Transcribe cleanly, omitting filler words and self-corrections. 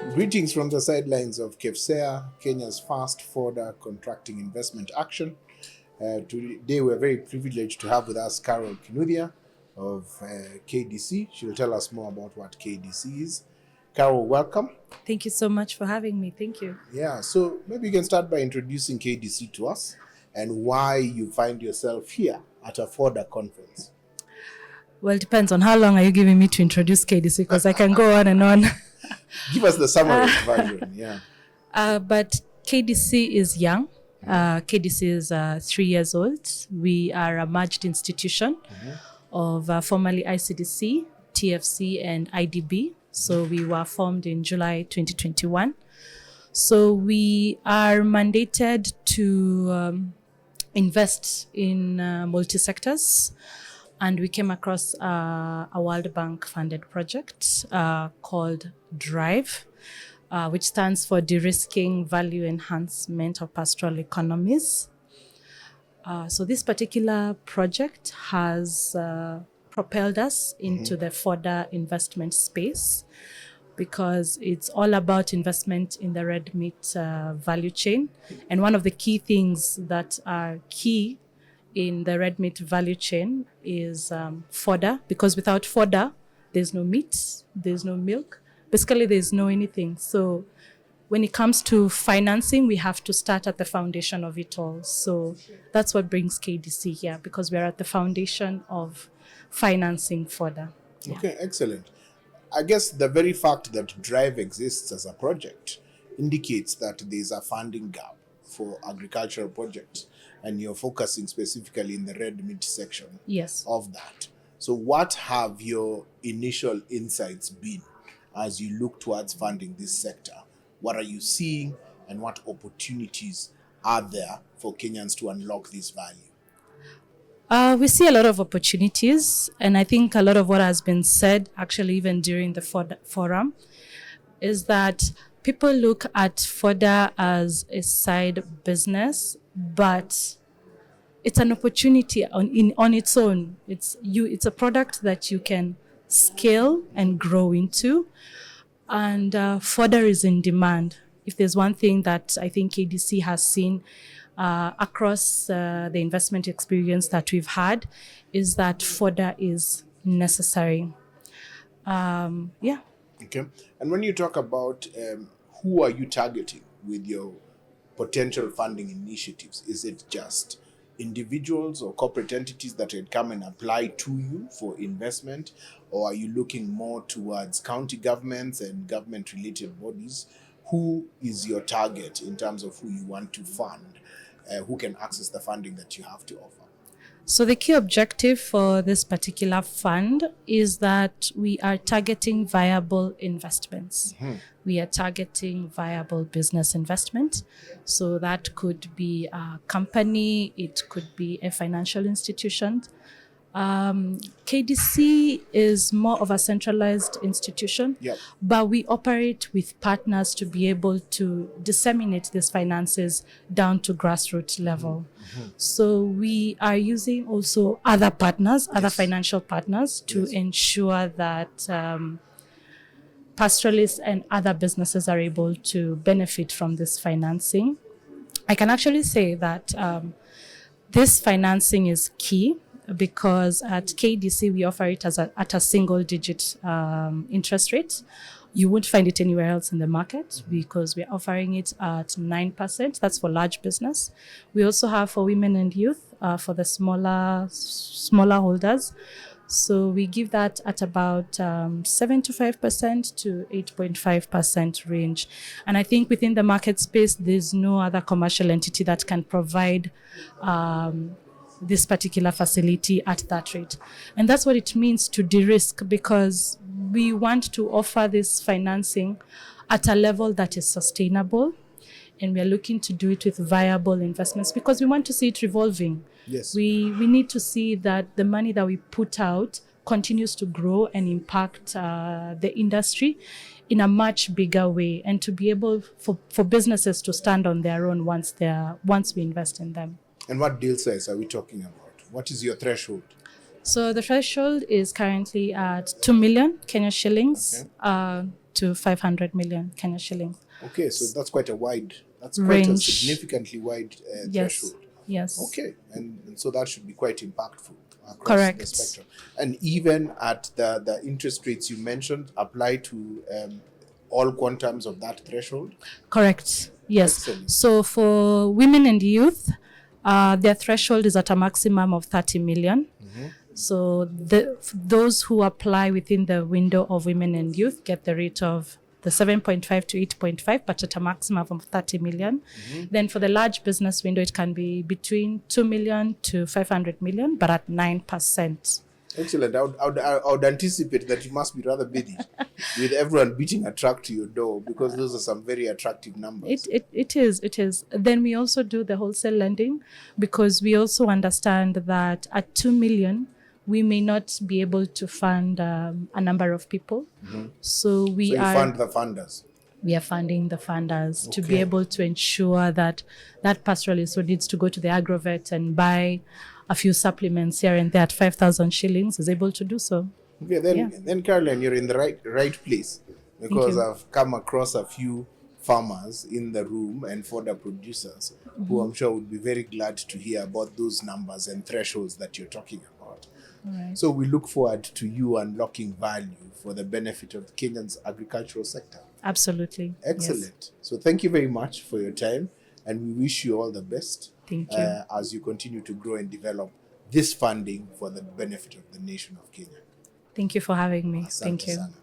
Greetings from the sidelines of KEFFCIA, Kenya's first Fodder contracting investment action. Today we're very privileged to have with us Caroline Kinuthia of KDC. She'll tell us more about what KDC is. Carol, welcome. Thank you so much for having me. Thank you. Yeah, so maybe you can start by introducing KDC to us and why you find yourself here at a Fodder conference. Well, it depends on how long are you giving me to introduce KDC, because I can go on and on. Give us the summary version, yeah. But KDC is young. KDC is 3 years old. We are a merged institution of formerly ICDC, TFC, and IDB. So we were formed in July 2021. So we are mandated to invest in multi-sectors. And we came across a World Bank funded project called DRIVE, which stands for De-risking Value Enhancement of Pastoral Economies. So this particular project has propelled us into the Fodder investment space, because it's all about investment in the red meat value chain. And one of the key things that are key in the red meat value chain is fodder, because without fodder, there's no meat, there's no milk, basically there's no anything. So when it comes to financing, we have to start at the foundation of it all. So that's what brings KDC here, because we're at the foundation of financing fodder. Yeah. Okay, excellent. I guess the very fact that DRIVE exists as a project indicates that there's a funding gap for agricultural projects, and you're focusing specifically in the red meat section of that. So what have your initial insights been as you look towards funding this sector? What are you seeing, and what opportunities are there for Kenyans to unlock this value? We see a lot of opportunities, and I think a lot of what has been said, actually even during the forum, is that people look at fodder as a side business, but it's an opportunity on its own. It's a product that you can scale and grow into, and fodder is in demand. If there's one thing that I think KDC has seen across the investment experience that we've had, is that fodder is necessary. Okay. And when you talk about who are you targeting with your potential funding initiatives, is it just individuals or corporate entities that would come and apply to you for investment, or are you looking more towards county governments and government-related bodies? Who is your target in terms of who you want to fund, who can access the funding that you have to offer? So the key objective for this particular fund is that we are targeting viable investments. We are targeting viable business investment. So that could be a company, it could be a financial institution. KDC is more of a centralized institution, but we operate with partners to be able to disseminate these finances down to grassroots level. So we are using also other partners, other financial partners, to ensure that pastoralists and other businesses are able to benefit from this financing. I can actually say that this financing is key, because at KDC we offer it at a single-digit interest rate. You won't find it anywhere else in the market, because we're offering it at 9%. That's for large business. We also have for women and youth, for the smaller holders. So we give that at about 7.5% to 8.5% range. And I think within the market space, there's no other commercial entity that can provide this particular facility at that rate. And that's what it means to de-risk, because we want to offer this financing at a level that is sustainable, and we are looking to do it with viable investments, because we want to see it revolving. We need to see that the money that we put out continues to grow and impact the industry in a much bigger way, and to be able for businesses to stand on their own once we invest in them. And what deal size are we talking about? What is your threshold? So the threshold is currently at 2 million Kenya shillings to 500 million Kenya shillings. Okay, so that's quite a Range. significantly wide Yes. threshold. Yes. Okay, and so that should be quite impactful across Correct. the spectrum. And even at the interest rates you mentioned apply to all quantums of that threshold? Correct. Yes. Excellent. So for women and youth, their threshold is at a maximum of 30 million. So those who apply within the window of women and youth get the rate of the 7.5 to 8.5, but at a maximum of 30 million. Then for the large business window, it can be between 2 million to 500 million, but at 9%. Excellent. I would anticipate that you must be rather busy with everyone beating a truck to your door, because those are some very attractive numbers. It is. Then we also do the wholesale lending, because we also understand that at 2 million, we may not be able to fund a number of people. So you fund the funders. We are funding the funders to be Okay. able to ensure that that pastoralist who needs to go to the agrovet and buy a few supplements here and there at 5,000 shillings is able to do so. Okay, then Caroline, you're in the right place, because you. I've come across a few farmers in the room and fodder producers who I'm sure would be very glad to hear about those numbers and thresholds that you're talking about. Right. So we look forward to you unlocking value for the benefit of Kenya's agricultural sector. Absolutely. Excellent. Yes. So thank you very much for your time, and we wish you all the best. Thank you. As you continue to grow and develop this funding for the benefit of the nation of Kenya. Thank you for having me. Asante Thank you. sana.